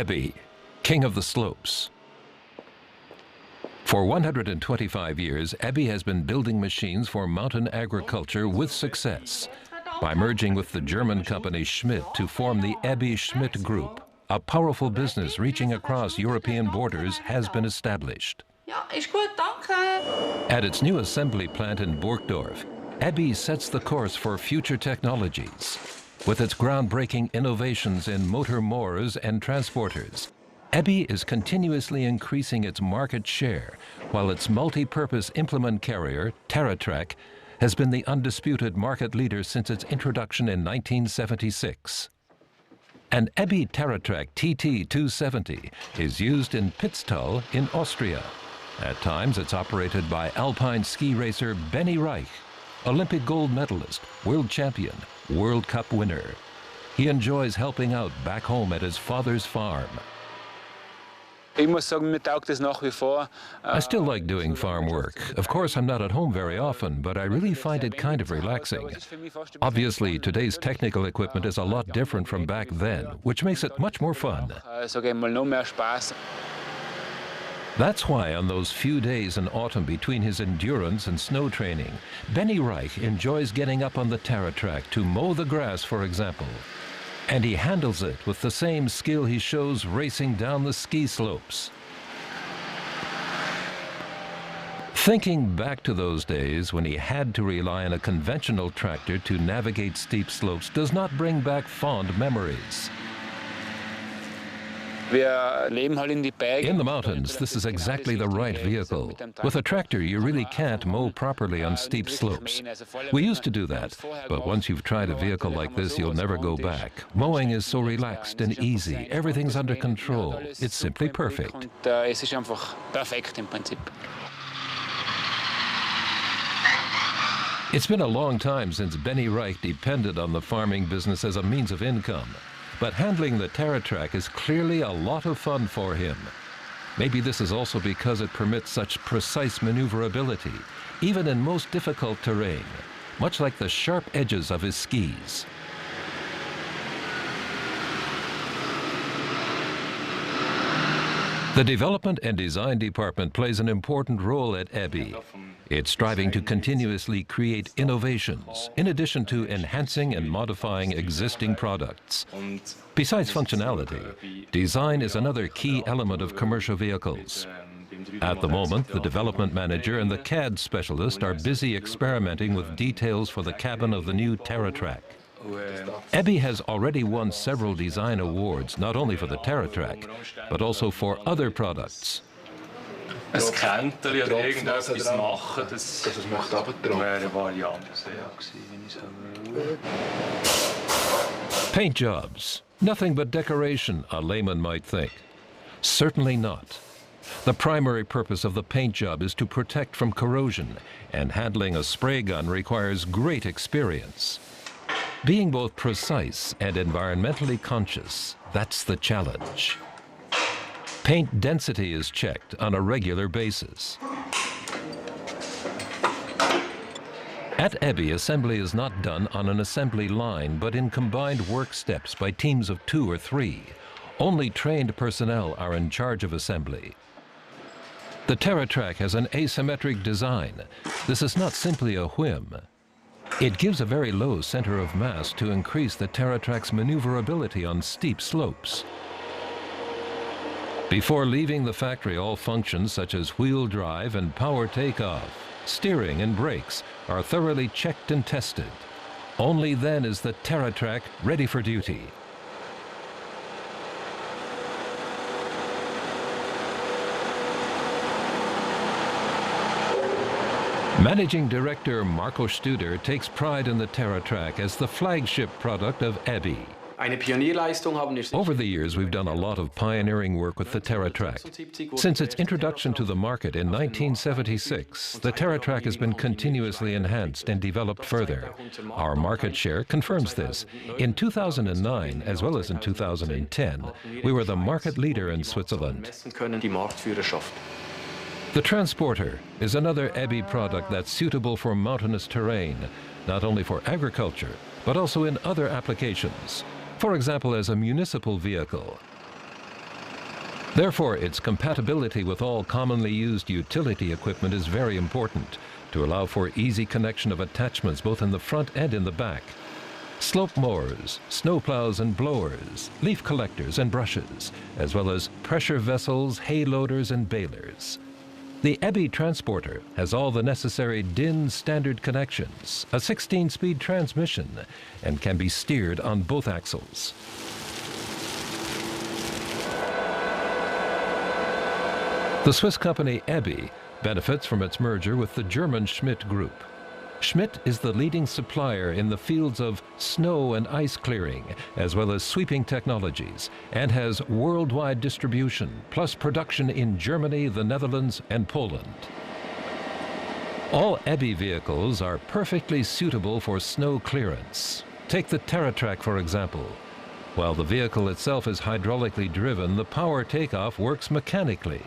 Aebi, king of the slopes. For 125 years, Aebi has been building machines for mountain agriculture with success by merging with the German company Schmidt to form the Aebi-Schmidt Group. A powerful business reaching across European borders has been established. At its new assembly plant in Burgdorf, Aebi sets the course for future technologies. With its groundbreaking innovations in motor motors and transporters, Aebi is continuously increasing its market share, while its multi-purpose implement carrier, TerraTrak, has been the undisputed market leader since its introduction in 1976. An Aebi TerraTrak TT270 is used in Pitztal in Austria. At times it's operated by alpine ski racer Benny Reich, Olympic gold medalist, world champion, World Cup winner. He enjoys helping out back home at his father's farm. I still like doing farm work. Of course, I'm not at home very often, but I really find it kind of relaxing. Obviously, today's technical equipment is a lot different from back then, which makes it much more fun. That's why on those few days in autumn between his endurance and snow training, Benny Reich enjoys getting up on the TerraTrak to mow the grass, for example. And he handles it with the same skill he shows racing down the ski slopes. Thinking back to those days when he had to rely on a conventional tractor to navigate steep slopes does not bring back fond memories. In the mountains, this is exactly the right vehicle. With a tractor, you really can't mow properly on steep slopes. We used to do that, but once you've tried a vehicle like this, you'll never go back. Mowing is so relaxed and easy. Everything's under control. It's simply perfect. It's been a long time since Benny Reich depended on the farming business as a means of income. But handling the TerraTrak is clearly a lot of fun for him. Maybe this is also because it permits such precise maneuverability, even in most difficult terrain, much like the sharp edges of his skis. The development and design department plays an important role at Aebi. It's striving to continuously create innovations, in addition to enhancing and modifying existing products. Besides functionality, design is another key element of commercial vehicles. At the moment, the development manager and the CAD specialist are busy experimenting with details for the cabin of the new TerraTrak. Aebi has already won several design awards, not only for the TerraTrak, but also for other products. Ein Kenteli oder irgendetwas machen, das wäre eine Variante. Paint jobs. Nothing but decoration, a layman might think. Certainly not. The primary purpose of the paint job is to protect from corrosion, and handling a spray gun requires great experience. Being both precise and environmentally conscious, that's the challenge. Paint density is checked on a regular basis. At Aebi, assembly is not done on an assembly line, but in combined work steps by teams of 2 or 3. Only trained personnel are in charge of assembly. The TerraTrak has an asymmetric design. This is not simply a whim. It gives a very low center of mass to increase the TerraTrak's maneuverability on steep slopes. Before leaving the factory, all functions such as wheel drive and power takeoff, steering and brakes are thoroughly checked and tested. Only then is the TerraTrak ready for duty. Managing Director Marco Studer takes pride in the TerraTrak as the flagship product of Aebi. Over the years, we've done a lot of pioneering work with the TerraTrak. Since its introduction to the market in 1976, the TerraTrak has been continuously enhanced and developed further. Our market share confirms this. In 2009, as well as in 2010, we were the market leader in Switzerland. The Transporter is another Aebi product that's suitable for mountainous terrain, not only for agriculture, but also in other applications. For example, as a municipal vehicle. Therefore, its compatibility with all commonly used utility equipment is very important to allow for easy connection of attachments both in the front and in the back. Slope mowers, snowplows and blowers, leaf collectors and brushes, as well as pressure vessels, hay loaders and balers. The Aebi transporter has all the necessary DIN standard connections, a 16-speed transmission, and can be steered on both axles. The Swiss company Aebi benefits from its merger with the German Schmidt Group. Schmidt is the leading supplier in the fields of snow and ice clearing, as well as sweeping technologies, and has worldwide distribution, plus production in Germany, the Netherlands, and Poland. All Aebi vehicles are perfectly suitable for snow clearance. Take the TerraTrack, for example. While the vehicle itself is hydraulically driven, the power takeoff works mechanically.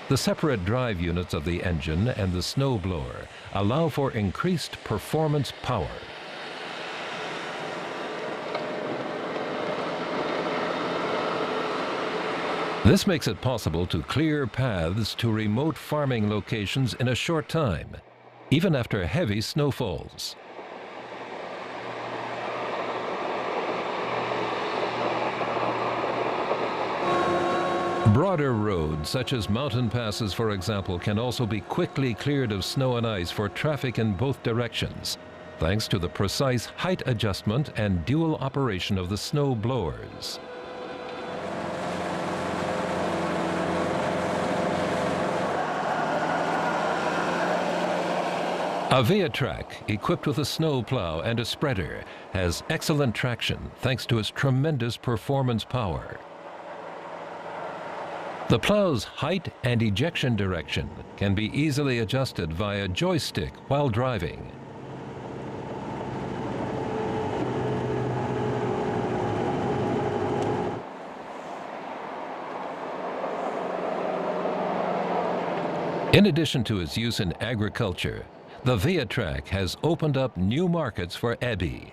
The separate drive units of the engine and the snowblower allow for increased performance power. This makes it possible to clear paths to remote farming locations in a short time, even after heavy snowfalls. Broader roads, such as mountain passes, for example, can also be quickly cleared of snow and ice for traffic in both directions, thanks to the precise height adjustment and dual operation of the snow blowers. A Viatrack, equipped with a snow plow and a spreader, has excellent traction thanks to its tremendous performance power. The plow's height and ejection direction can be easily adjusted via joystick while driving. In addition to its use in agriculture, the Viatrack has opened up new markets for Aebi.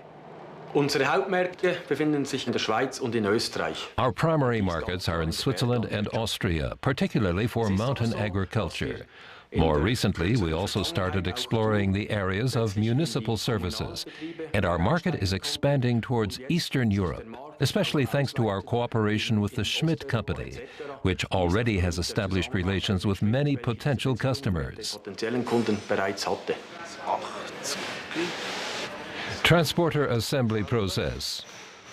Unsere Hauptmärkte befinden sich in der Schweiz und in Österreich. Our primary markets are in Switzerland and Austria, particularly for mountain agriculture. More recently, we also started exploring the areas of municipal services, and our market is expanding towards Eastern Europe, especially thanks to our cooperation with the Schmidt Company, which already has established relations with many potential customers. Transporter assembly process.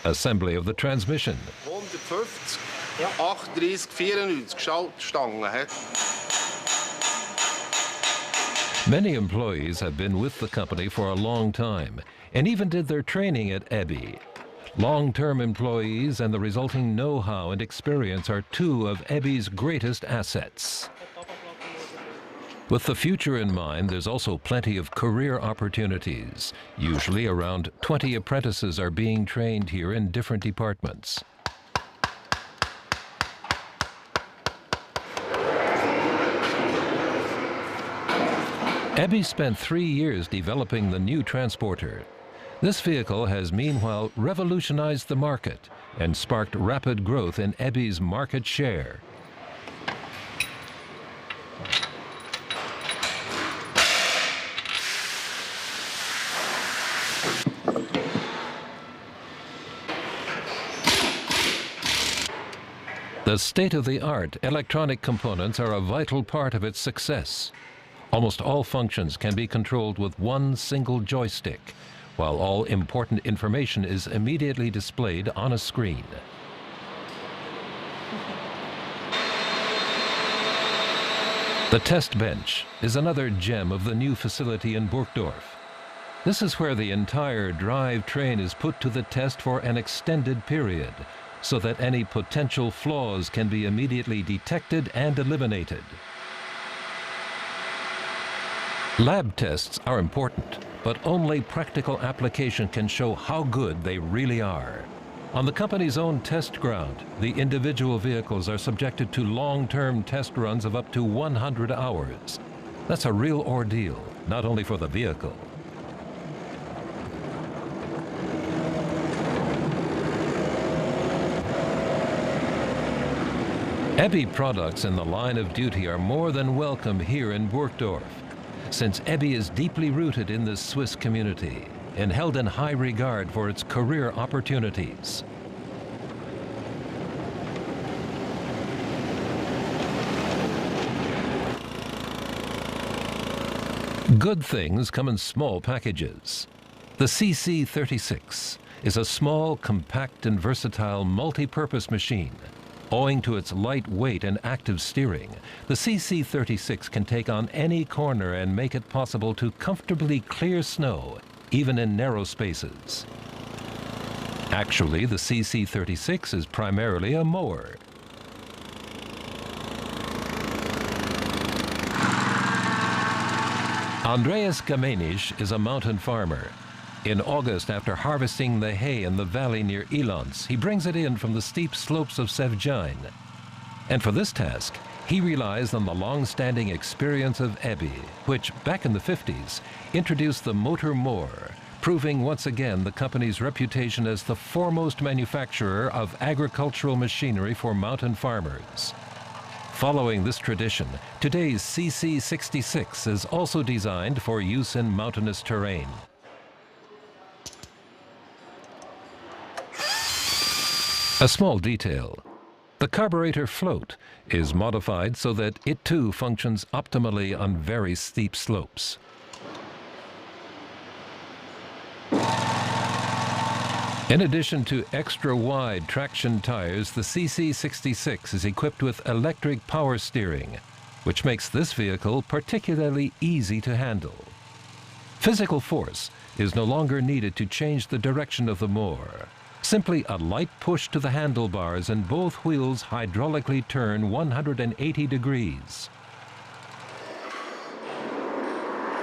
Assembly of the transmission. 150, 38, 94 Schaltstangen. Many employees have been with the company for a long time and even did their training at Aebi. Long-term employees and the resulting know-how and experience are two of Aebi's greatest assets. With the future in mind, there's also plenty of career opportunities. Usually around 20 apprentices are being trained here in different departments. Aebi spent 3 years developing the new transporter. This vehicle has meanwhile revolutionized the market and sparked rapid growth in Aebi's market share. The state-of-the-art electronic components are a vital part of its success. Almost all functions can be controlled with one single joystick, while all important information is immediately displayed on a screen. The test bench is another gem of the new facility in Burgdorf. This is where the entire drivetrain is put to the test for an extended period, so that any potential flaws can be immediately detected and eliminated. Lab tests are important, but only practical application can show how good they really are. On the company's own test ground, the individual vehicles are subjected to long-term test runs of up to 100 hours. That's a real ordeal, not only for the vehicle. Aebi products in the line of duty are more than welcome here in Burgdorf, since Aebi is deeply rooted in this Swiss community and held in high regard for its career opportunities. Good things come in small packages. The CC36 is a small, compact and versatile multi-purpose machine. Owing to its light weight and active steering, the CC36 can take on any corner and make it possible to comfortably clear snow, even in narrow spaces. Actually, the CC36 is primarily a mower. Andreas Kamenisch is a mountain farmer. In August, after harvesting the hay in the valley near Ilans, he brings it in from the steep slopes of Sevgine. And for this task, he relies on the long-standing experience of Aebi, which, back in the 50s, introduced the motor mower, proving once again the company's reputation as the foremost manufacturer of agricultural machinery for mountain farmers. Following this tradition, today's CC66 is also designed for use in mountainous terrain. A small detail. The carburetor float is modified so that it too functions optimally on very steep slopes. In addition to extra-wide traction tires, the CC66 is equipped with electric power steering, which makes this vehicle particularly easy to handle. Physical force is no longer needed to change the direction of the mower. Simply a light push to the handlebars and both wheels hydraulically turn 180 degrees.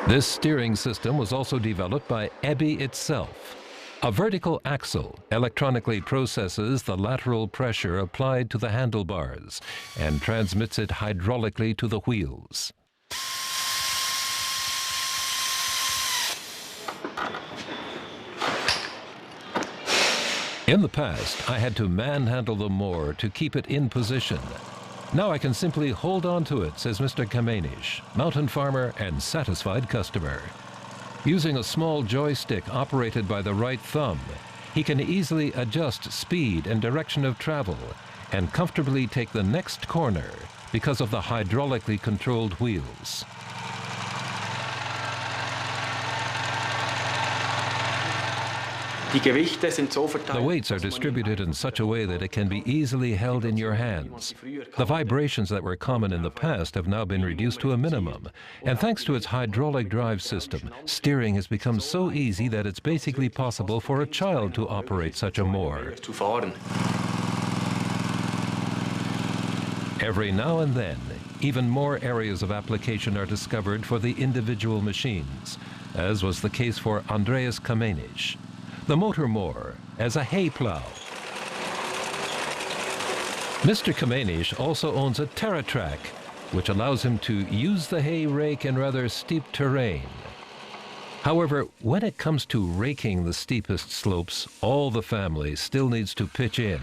This steering system was also developed by Aebi itself. A vertical axle electronically processes the lateral pressure applied to the handlebars and transmits it hydraulically to the wheels. In the past, I had to manhandle the mower to keep it in position. Now I can simply hold on to it, says Mr. Kamenisch, mountain farmer and satisfied customer. Using a small joystick operated by the right thumb, he can easily adjust speed and direction of travel and comfortably take the next corner because of the hydraulically controlled wheels. The weights are distributed in such a way that it can be easily held in your hands. The vibrations that were common in the past have now been reduced to a minimum, and thanks to its hydraulic drive system, steering has become so easy that it's basically possible for a child to operate such a mower. Every now and then, even more areas of application are discovered for the individual machines, as was the case for Andreas Kamenisch. The motor mower as a hay plow. Mr. Kamenisch also owns a TerraTrack, which allows him to use the hay rake in rather steep terrain. However, when it comes to raking the steepest slopes, all the family still needs to pitch in.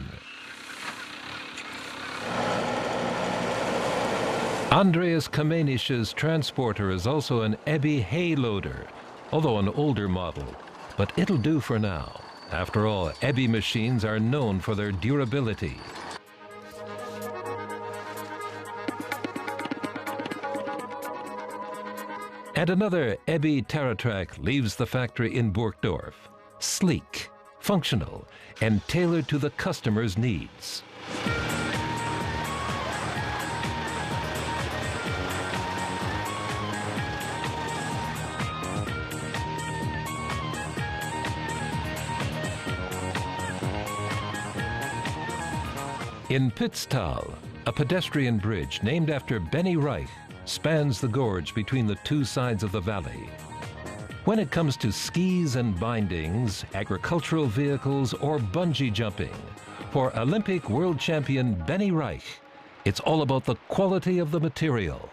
Andreas Kamenisch's transporter is also an Aebi hay loader, although an older model. But it'll do for now. After all, Aebi machines are known for their durability. And another Aebi TerraTrack leaves the factory in Burgdorf. Sleek, functional, and tailored to the customer's needs. In Pitztal, a pedestrian bridge named after Benny Reich spans the gorge between the two sides of the valley. When it comes to skis and bindings, agricultural vehicles, or bungee jumping, for Olympic world champion Benny Reich, it's all about the quality of the material.